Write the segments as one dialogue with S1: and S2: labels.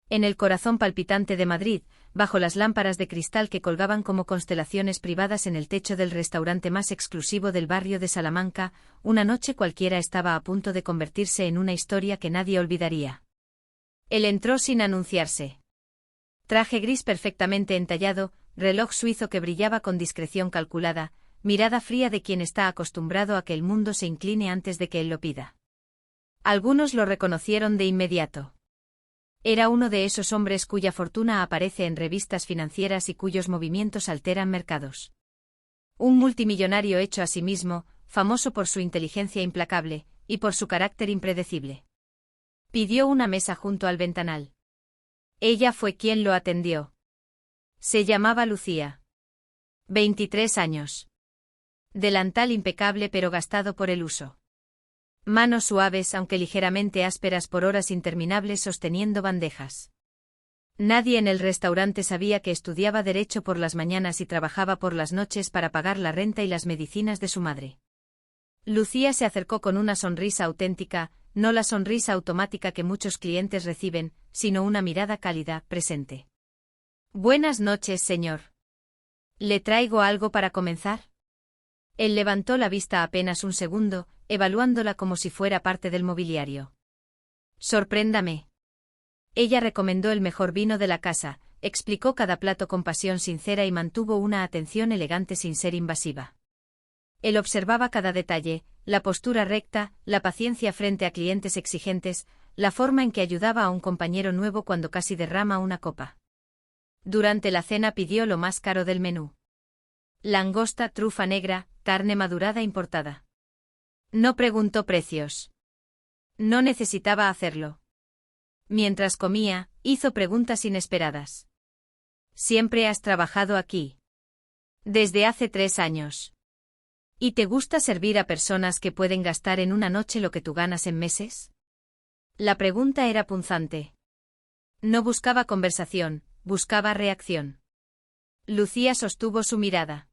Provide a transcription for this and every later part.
S1: En el corazón palpitante de Madrid, bajo las lámparas de cristal que colgaban como constelaciones privadas en el techo del restaurante más exclusivo del barrio de Salamanca, una noche cualquiera estaba a punto de convertirse en una historia que nadie olvidaría. Él entró sin anunciarse. Traje gris perfectamente entallado, reloj suizo que brillaba con discreción calculada, mirada fría de quien está acostumbrado a que el mundo se incline antes de que él lo pida. Algunos lo reconocieron de inmediato. Era uno de esos hombres cuya fortuna aparece en revistas financieras y cuyos movimientos alteran mercados. Un multimillonario hecho a sí mismo, famoso por su inteligencia implacable, y por su carácter impredecible. Pidió una mesa junto al ventanal. Ella fue quien lo atendió. Se llamaba Lucía. 23 años. Delantal impecable pero gastado por el uso. Manos suaves aunque ligeramente ásperas por horas interminables sosteniendo bandejas. Nadie en el restaurante sabía que estudiaba Derecho por las mañanas y trabajaba por las noches para pagar la renta y las medicinas de su madre. Lucía se acercó con una sonrisa auténtica, no la sonrisa automática que muchos clientes reciben, sino una mirada cálida, presente. Buenas noches, señor. ¿Le traigo algo para comenzar? Él levantó la vista apenas un segundo, evaluándola como si fuera parte del mobiliario. Sorpréndame. Ella recomendó el mejor vino de la casa, explicó cada plato con pasión sincera y mantuvo una atención elegante sin ser invasiva. Él observaba cada detalle, la postura recta, la paciencia frente a clientes exigentes, la forma en que ayudaba a un compañero nuevo cuando casi derrama una copa. Durante la cena pidió lo más caro del menú. Langosta, trufa negra, carne madurada importada. No preguntó precios. No necesitaba hacerlo. Mientras comía, hizo preguntas inesperadas. ¿Siempre has trabajado aquí? Desde hace 3 años. ¿Y te gusta servir a personas que pueden gastar en una noche lo que tú ganas en meses? La pregunta era punzante. No buscaba conversación, buscaba reacción. Lucía sostuvo su mirada.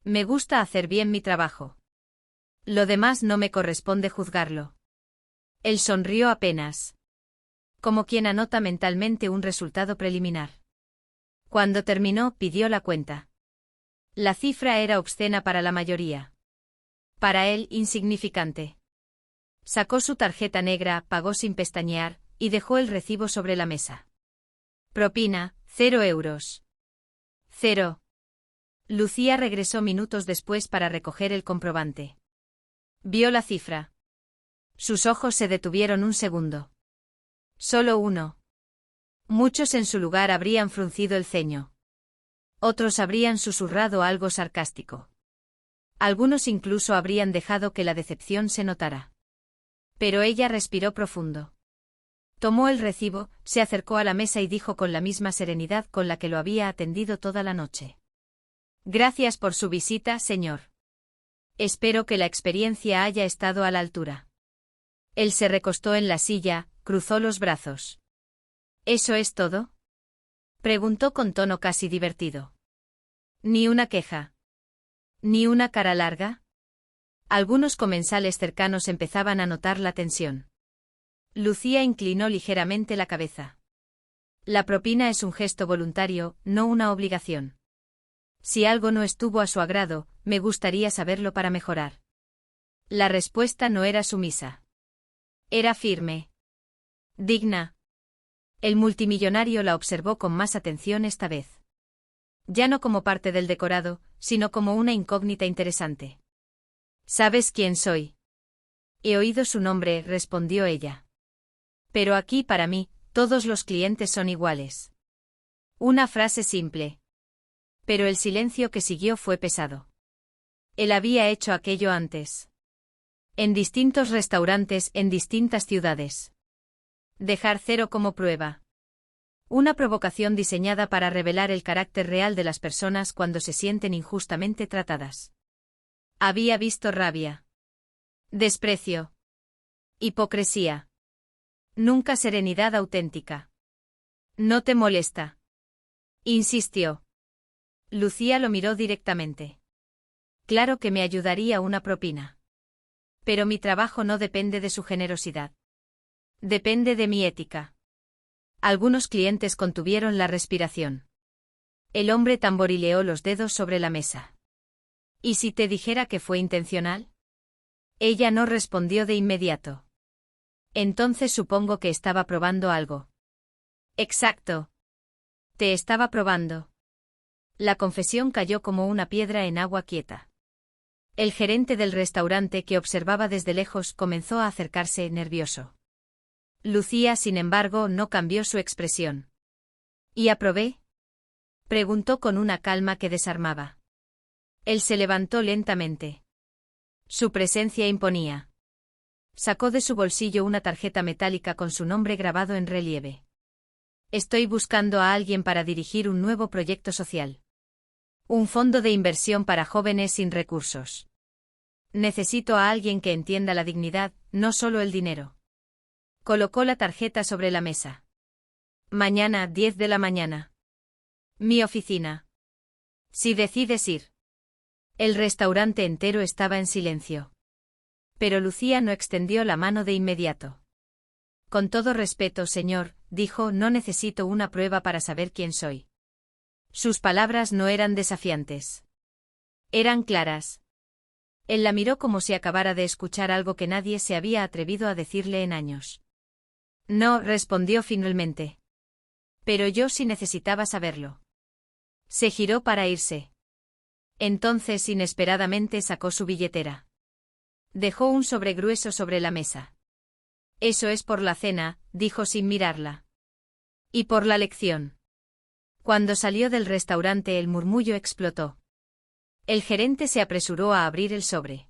S1: Me gusta hacer bien mi trabajo. Lo demás no me corresponde juzgarlo. Él sonrió apenas. Como quien anota mentalmente un resultado preliminar. Cuando terminó, pidió la cuenta. La cifra era obscena para la mayoría. Para él, insignificante. Sacó su tarjeta negra, pagó sin pestañear, y dejó el recibo sobre la mesa. Propina, 0 euros. 0. Lucía regresó minutos después para recoger el comprobante. Vio la cifra. Sus ojos se detuvieron un segundo. Solo uno. Muchos en su lugar habrían fruncido el ceño. Otros habrían susurrado algo sarcástico. Algunos incluso habrían dejado que la decepción se notara. Pero ella respiró profundo. Tomó el recibo, se acercó a la mesa y dijo con la misma serenidad con la que lo había atendido toda la noche. Gracias por su visita, señor. Espero que la experiencia haya estado a la altura. Él se recostó en la silla, cruzó los brazos. ¿Eso es todo? Preguntó con tono casi divertido. ¿Ni una queja? ¿Ni una cara larga? Algunos comensales cercanos empezaban a notar la tensión. Lucía inclinó ligeramente la cabeza. La propina es un gesto voluntario, no una obligación. Si algo no estuvo a su agrado, me gustaría saberlo para mejorar. La respuesta no era sumisa. Era firme. Digna. El multimillonario la observó con más atención esta vez. Ya no como parte del decorado, sino como una incógnita interesante. ¿Sabes quién soy? He oído su nombre, respondió ella. Pero aquí para mí, todos los clientes son iguales. Una frase simple. Pero el silencio que siguió fue pesado. Él había hecho aquello antes. En distintos restaurantes, en distintas ciudades. Dejar 0 como prueba. Una provocación diseñada para revelar el carácter real de las personas cuando se sienten injustamente tratadas. Había visto rabia. Desprecio. Hipocresía. Nunca serenidad auténtica. ¿No te molesta? Insistió. Lucía lo miró directamente. Claro que me ayudaría una propina. Pero mi trabajo no depende de su generosidad. Depende de mi ética. Algunos clientes contuvieron la respiración. El hombre tamborileó los dedos sobre la mesa. ¿Y si te dijera que fue intencional? Ella no respondió de inmediato. Entonces supongo que estaba probando algo. Exacto. Te estaba probando. La confesión cayó como una piedra en agua quieta. El gerente del restaurante que observaba desde lejos comenzó a acercarse nervioso. Lucía, sin embargo, no cambió su expresión. ¿Y aprobé? Preguntó con una calma que desarmaba. Él se levantó lentamente. Su presencia imponía. Sacó de su bolsillo una tarjeta metálica con su nombre grabado en relieve. Estoy buscando a alguien para dirigir un nuevo proyecto social. Un fondo de inversión para jóvenes sin recursos. Necesito a alguien que entienda la dignidad, no solo el dinero. Colocó la tarjeta sobre la mesa. Mañana, 10 de la mañana. Mi oficina. Si decides ir. El restaurante entero estaba en silencio. Pero Lucía no extendió la mano de inmediato. Con todo respeto, señor, dijo, no necesito una prueba para saber quién soy. Sus palabras no eran desafiantes. Eran claras. Él la miró como si acabara de escuchar algo que nadie se había atrevido a decirle en años. No, respondió finalmente. Pero yo sí necesitaba saberlo. Se giró para irse. Entonces inesperadamente sacó su billetera. Dejó un sobre grueso sobre la mesa. Eso es por la cena, dijo sin mirarla. Y por la lección. Cuando salió del restaurante el murmullo explotó. El gerente se apresuró a abrir el sobre.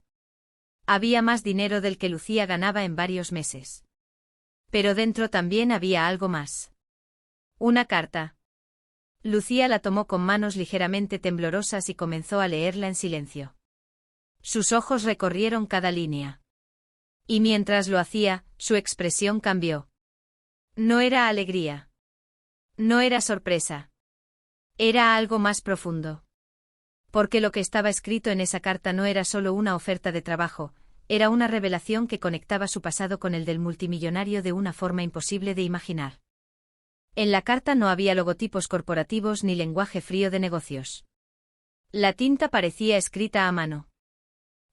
S1: Había más dinero del que Lucía ganaba en varios meses. Pero dentro también había algo más. Una carta. Lucía la tomó con manos ligeramente temblorosas y comenzó a leerla en silencio. Sus ojos recorrieron cada línea. Y mientras lo hacía, su expresión cambió. No era alegría. No era sorpresa. Era algo más profundo. Porque lo que estaba escrito en esa carta no era solo una oferta de trabajo, era una revelación que conectaba su pasado con el del multimillonario de una forma imposible de imaginar. En la carta no había logotipos corporativos ni lenguaje frío de negocios. La tinta parecía escrita a mano.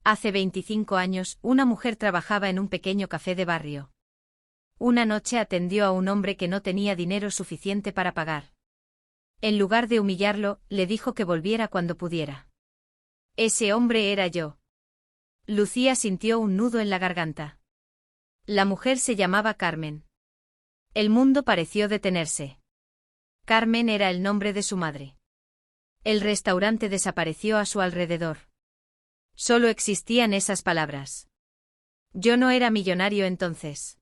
S1: Hace 25 años, una mujer trabajaba en un pequeño café de barrio. Una noche atendió a un hombre que no tenía dinero suficiente para pagar. En lugar de humillarlo, le dijo que volviera cuando pudiera. Ese hombre era yo. Lucía sintió un nudo en la garganta. La mujer se llamaba Carmen. El mundo pareció detenerse. Carmen era el nombre de su madre. El restaurante desapareció a su alrededor. Solo existían esas palabras. Yo no era millonario entonces.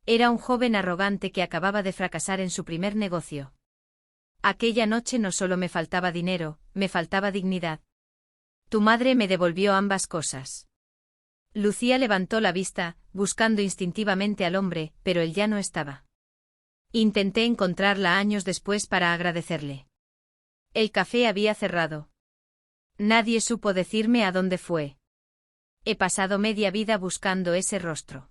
S1: Era un joven arrogante que acababa de fracasar en su primer negocio. Aquella noche no solo me faltaba dinero, me faltaba dignidad. Tu madre me devolvió ambas cosas. Lucía levantó la vista, buscando instintivamente al hombre, pero él ya no estaba. Intenté encontrarla años después para agradecerle. El café había cerrado. Nadie supo decirme a dónde fue. He pasado media vida buscando ese rostro.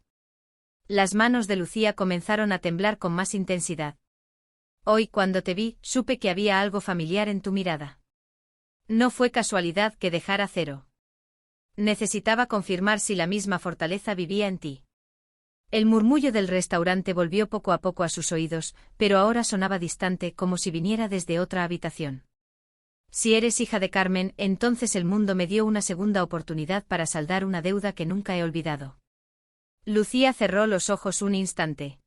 S1: Las manos de Lucía comenzaron a temblar con más intensidad. Hoy, cuando te vi, supe que había algo familiar en tu mirada. No fue casualidad que dejara cero. Necesitaba confirmar si la misma fortaleza vivía en ti. El murmullo del restaurante volvió poco a poco a sus oídos, pero ahora sonaba distante, como si viniera desde otra habitación. Si eres hija de Carmen, entonces el mundo me dio una segunda oportunidad para saldar una deuda que nunca he olvidado. Lucía cerró los ojos un instante.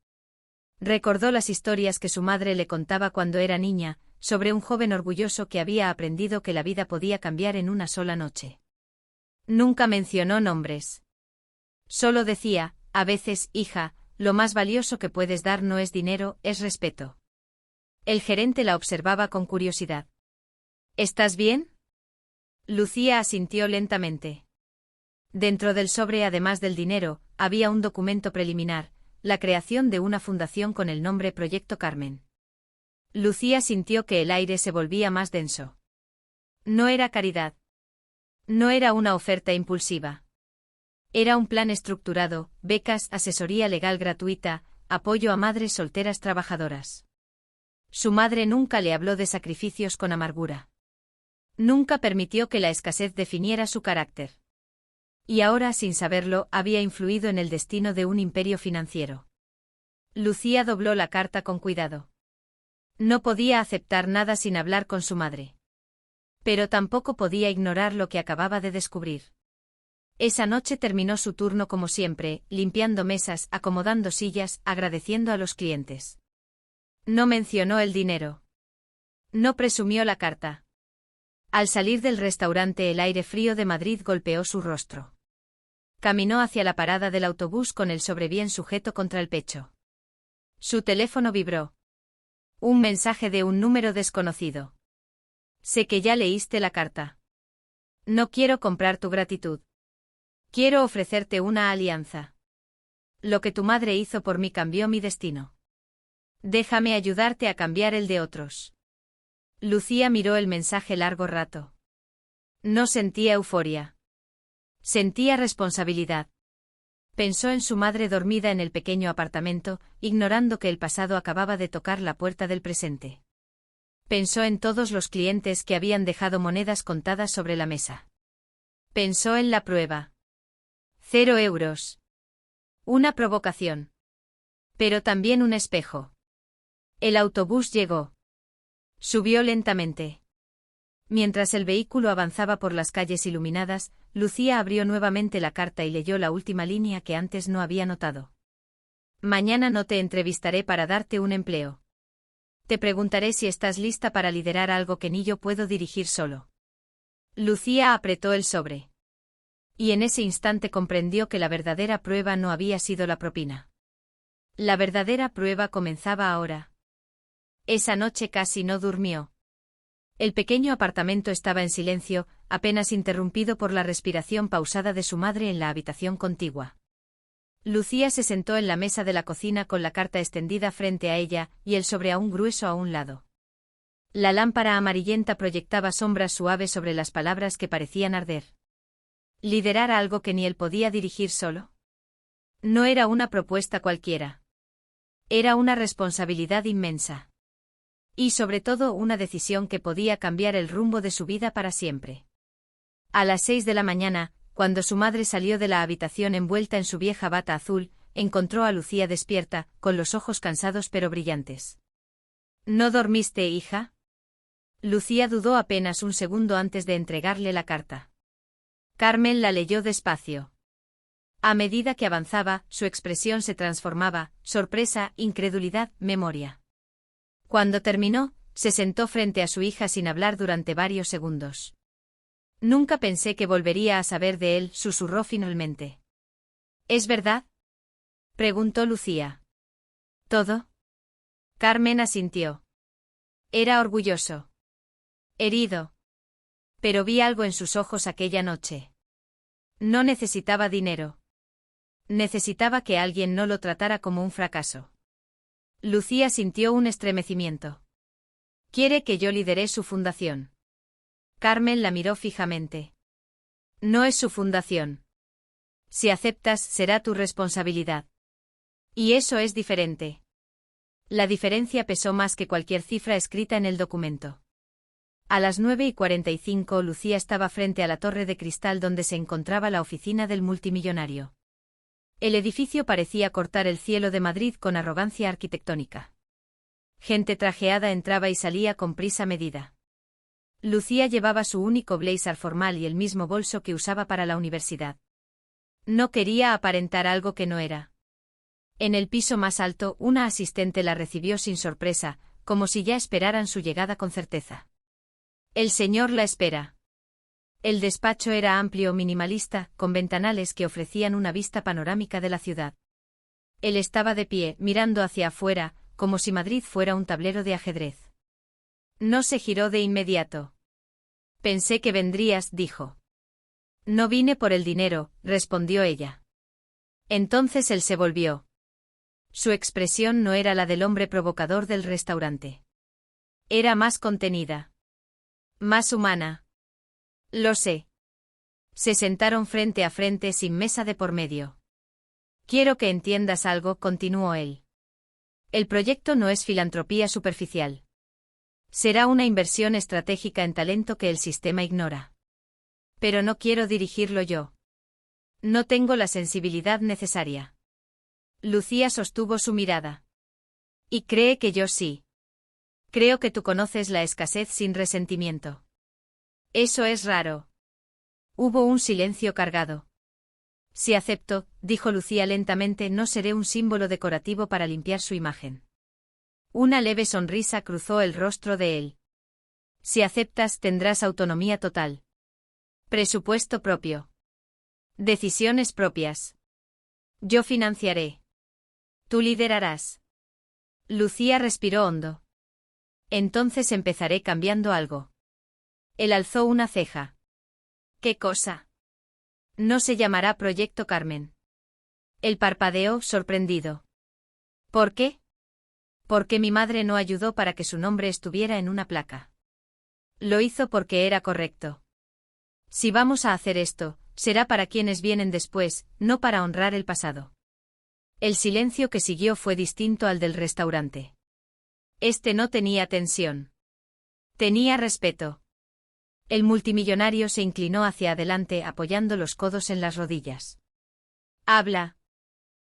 S1: Recordó las historias que su madre le contaba cuando era niña, sobre un joven orgulloso que había aprendido que la vida podía cambiar en una sola noche. Nunca mencionó nombres. Solo decía, a veces, hija, lo más valioso que puedes dar no es dinero, es respeto. El gerente la observaba con curiosidad. ¿Estás bien? Lucía asintió lentamente. Dentro del sobre, además del dinero, había un documento preliminar, la creación de una fundación con el nombre Proyecto Carmen. Lucía sintió que el aire se volvía más denso. No era caridad. No era una oferta impulsiva. Era un plan estructurado, becas, asesoría legal gratuita, apoyo a madres solteras trabajadoras. Su madre nunca le habló de sacrificios con amargura. Nunca permitió que la escasez definiera su carácter. Y ahora, sin saberlo, había influido en el destino de un imperio financiero. Lucía dobló la carta con cuidado. No podía aceptar nada sin hablar con su madre. Pero tampoco podía ignorar lo que acababa de descubrir. Esa noche terminó su turno como siempre, limpiando mesas, acomodando sillas, agradeciendo a los clientes. No mencionó el dinero. No presumió la carta. Al salir del restaurante, el aire frío de Madrid golpeó su rostro. Caminó hacia la parada del autobús con el sobre bien sujeto contra el pecho. Su teléfono vibró. Un mensaje de un número desconocido. Sé que ya leíste la carta. No quiero comprar tu gratitud. Quiero ofrecerte una alianza. Lo que tu madre hizo por mí cambió mi destino. Déjame ayudarte a cambiar el de otros. Lucía miró el mensaje largo rato. No sentía euforia. Sentía responsabilidad. Pensó en su madre dormida en el pequeño apartamento, ignorando que el pasado acababa de tocar la puerta del presente. Pensó en todos los clientes que habían dejado monedas contadas sobre la mesa. Pensó en la prueba. 0 euros. Una provocación. Pero también un espejo. El autobús llegó. Subió lentamente. Mientras el vehículo avanzaba por las calles iluminadas, Lucía abrió nuevamente la carta y leyó la última línea que antes no había notado. Mañana no te entrevistaré para darte un empleo. Te preguntaré si estás lista para liderar algo que ni yo puedo dirigir solo. Lucía apretó el sobre. Y en ese instante comprendió que la verdadera prueba no había sido la propina. La verdadera prueba comenzaba ahora. Esa noche casi no durmió. El pequeño apartamento estaba en silencio, apenas interrumpido por la respiración pausada de su madre en la habitación contigua. Lucía se sentó en la mesa de la cocina con la carta extendida frente a ella y el sobre aún grueso a un lado. La lámpara amarillenta proyectaba sombras suaves sobre las palabras que parecían arder. ¿Liderar algo que ni él podía dirigir solo? No era una propuesta cualquiera. Era una responsabilidad inmensa. Y sobre todo una decisión que podía cambiar el rumbo de su vida para siempre. A las 6 de la mañana, cuando su madre salió de la habitación envuelta en su vieja bata azul, encontró a Lucía despierta, con los ojos cansados pero brillantes. ¿No dormiste, hija? Lucía dudó apenas un segundo antes de entregarle la carta. Carmen la leyó despacio. A medida que avanzaba, su expresión se transformaba: sorpresa, incredulidad, memoria. Cuando terminó, se sentó frente a su hija sin hablar durante varios segundos. Nunca pensé que volvería a saber de él, susurró finalmente. ¿Es verdad? Preguntó Lucía. ¿Todo? Carmen asintió. Era orgulloso. Herido. Pero vi algo en sus ojos aquella noche. No necesitaba dinero. Necesitaba que alguien no lo tratara como un fracaso. Lucía sintió un estremecimiento. ¿Quiere que yo lidere su fundación? Carmen la miró fijamente. No es su fundación. Si aceptas, será tu responsabilidad. Y eso es diferente. La diferencia pesó más que cualquier cifra escrita en el documento. A las 9:45 Lucía estaba frente a la torre de cristal donde se encontraba la oficina del multimillonario. El edificio parecía cortar el cielo de Madrid con arrogancia arquitectónica. Gente trajeada entraba y salía con prisa medida. Lucía llevaba su único blazer formal y el mismo bolso que usaba para la universidad. No quería aparentar algo que no era. En el piso más alto, una asistente la recibió sin sorpresa, como si ya esperaran su llegada con certeza. El señor la espera. El despacho era amplio, minimalista, con ventanales que ofrecían una vista panorámica de la ciudad. Él estaba de pie, mirando hacia afuera, como si Madrid fuera un tablero de ajedrez. No se giró de inmediato. Pensé que vendrías, dijo. No vine por el dinero, respondió ella. Entonces él se volvió. Su expresión no era la del hombre provocador del restaurante. Era más contenida. Más humana. Lo sé. Se sentaron frente a frente sin mesa de por medio. Quiero que entiendas algo, continuó él. El proyecto no es filantropía superficial. Será una inversión estratégica en talento que el sistema ignora. Pero no quiero dirigirlo yo. No tengo la sensibilidad necesaria. Lucía sostuvo su mirada. Y cree que yo sí. Creo que tú conoces la escasez sin resentimiento. Eso es raro. Hubo un silencio cargado. Si acepto, dijo Lucía lentamente, no seré un símbolo decorativo para limpiar su imagen. Una leve sonrisa cruzó el rostro de él. Si aceptas, tendrás autonomía total. Presupuesto propio. Decisiones propias. Yo financiaré. Tú liderarás. Lucía respiró hondo. Entonces empezaré cambiando algo. Él alzó una ceja. ¿Qué cosa? No se llamará Proyecto Carmen. Él parpadeó, sorprendido. ¿Por qué? Porque mi madre no ayudó para que su nombre estuviera en una placa. Lo hizo porque era correcto. Si vamos a hacer esto, será para quienes vienen después, no para honrar el pasado. El silencio que siguió fue distinto al del restaurante. Este no tenía tensión. Tenía respeto. El multimillonario se inclinó hacia adelante apoyando los codos en las rodillas. Habla.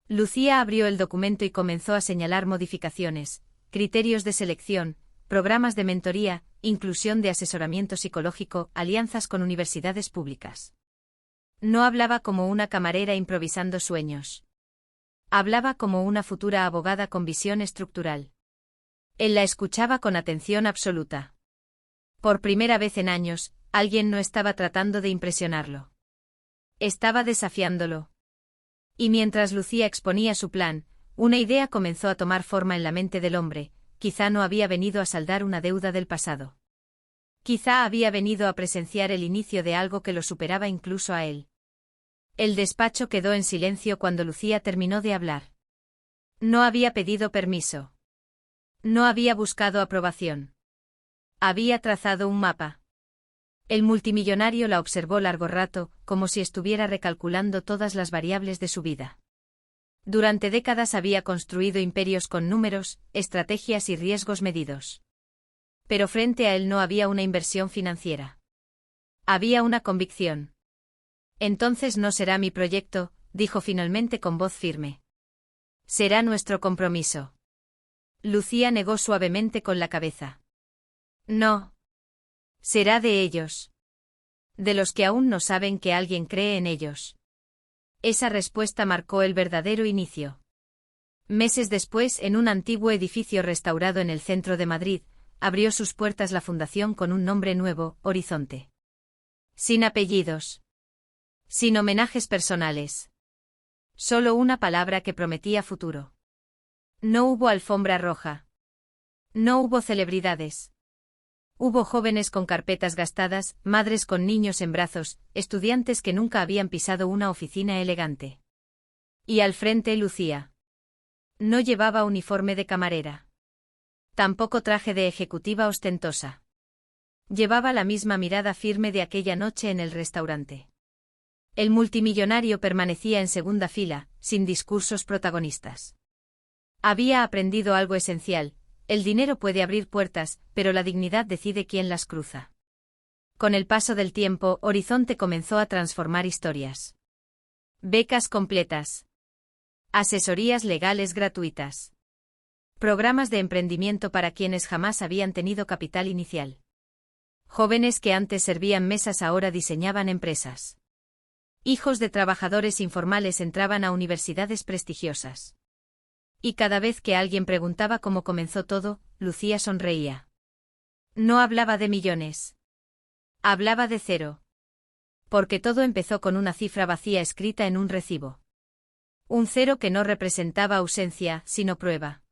S1: Lucía abrió el documento y comenzó a señalar modificaciones, criterios de selección, programas de mentoría, inclusión de asesoramiento psicológico, alianzas con universidades públicas. No hablaba como una camarera improvisando sueños. Hablaba como una futura abogada con visión estructural. Él la escuchaba con atención absoluta. Por primera vez en años, alguien no estaba tratando de impresionarlo. Estaba desafiándolo. Y mientras Lucía exponía su plan, una idea comenzó a tomar forma en la mente del hombre. Quizá no había venido a saldar una deuda del pasado. Quizá había venido a presenciar el inicio de algo que lo superaba incluso a él. El despacho quedó en silencio cuando Lucía terminó de hablar. No había pedido permiso. No había buscado aprobación. Había trazado un mapa. El multimillonario la observó largo rato, como si estuviera recalculando todas las variables de su vida. Durante décadas había construido imperios con números, estrategias y riesgos medidos. Pero frente a él no había una inversión financiera. Había una convicción. Entonces no será mi proyecto, dijo finalmente con voz firme. Será nuestro compromiso. Lucía negó suavemente con la cabeza. No. Será de ellos. De los que aún no saben que alguien cree en ellos. Esa respuesta marcó el verdadero inicio. Meses después, en un antiguo edificio restaurado en el centro de Madrid, abrió sus puertas la fundación con un nombre nuevo, Horizonte. Sin apellidos. Sin homenajes personales. Solo una palabra que prometía futuro. No hubo alfombra roja. No hubo celebridades. Hubo jóvenes con carpetas gastadas, madres con niños en brazos, estudiantes que nunca habían pisado una oficina elegante. Y al frente Lucía. No llevaba uniforme de camarera. Tampoco traje de ejecutiva ostentosa. Llevaba la misma mirada firme de aquella noche en el restaurante. El multimillonario permanecía en segunda fila, sin discursos protagonistas. Había aprendido algo esencial. El dinero puede abrir puertas, pero la dignidad decide quién las cruza. Con el paso del tiempo, Horizonte comenzó a transformar historias. Becas completas. Asesorías legales gratuitas. Programas de emprendimiento para quienes jamás habían tenido capital inicial. Jóvenes que antes servían mesas ahora diseñaban empresas. Hijos de trabajadores informales entraban a universidades prestigiosas. Y cada vez que alguien preguntaba cómo comenzó todo, Lucía sonreía. No hablaba de millones. Hablaba de cero. Porque todo empezó con una cifra vacía escrita en un recibo. Un cero que no representaba ausencia, sino prueba.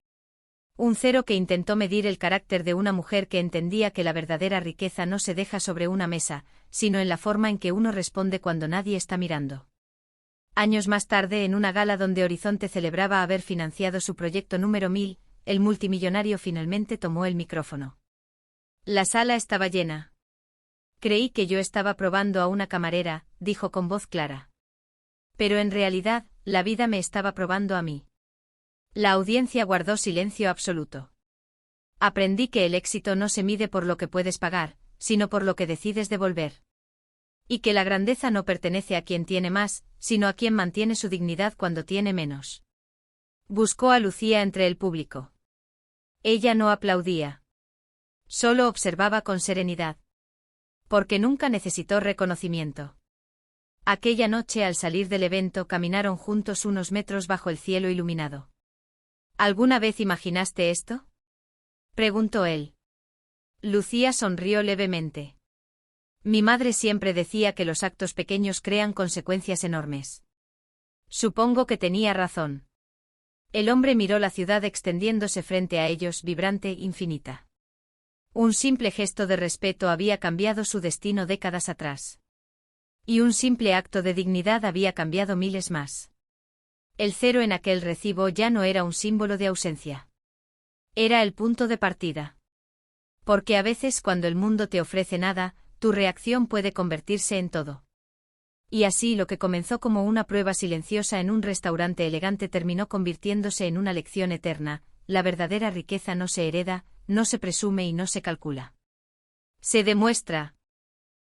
S1: Un cero que intentó medir el carácter de una mujer que entendía que la verdadera riqueza no se deja sobre una mesa, sino en la forma en que uno responde cuando nadie está mirando. Años más tarde, en una gala donde Horizonte celebraba haber financiado su proyecto número 1000, el multimillonario finalmente tomó el micrófono. La sala estaba llena. Creí que yo estaba probando a una camarera, dijo con voz clara. Pero en realidad, la vida me estaba probando a mí. La audiencia guardó silencio absoluto. Aprendí que el éxito no se mide por lo que puedes pagar, sino por lo que decides devolver. Y que la grandeza no pertenece a quien tiene más, sino a quien mantiene su dignidad cuando tiene menos. Buscó a Lucía entre el público. Ella no aplaudía. Solo observaba con serenidad. Porque nunca necesitó reconocimiento. Aquella noche al salir del evento caminaron juntos unos metros bajo el cielo iluminado. ¿Alguna vez imaginaste esto?, preguntó él. Lucía sonrió levemente. Mi madre siempre decía que los actos pequeños crean consecuencias enormes. Supongo que tenía razón. El hombre miró la ciudad extendiéndose frente a ellos, vibrante, infinita. Un simple gesto de respeto había cambiado su destino décadas atrás. Y un simple acto de dignidad había cambiado miles más. El cero en aquel recibo ya no era un símbolo de ausencia. Era el punto de partida. Porque a veces cuando el mundo te ofrece nada, tu reacción puede convertirse en todo. Y así lo que comenzó como una prueba silenciosa en un restaurante elegante terminó convirtiéndose en una lección eterna. La verdadera riqueza no se hereda, no se presume y no se calcula. Se demuestra.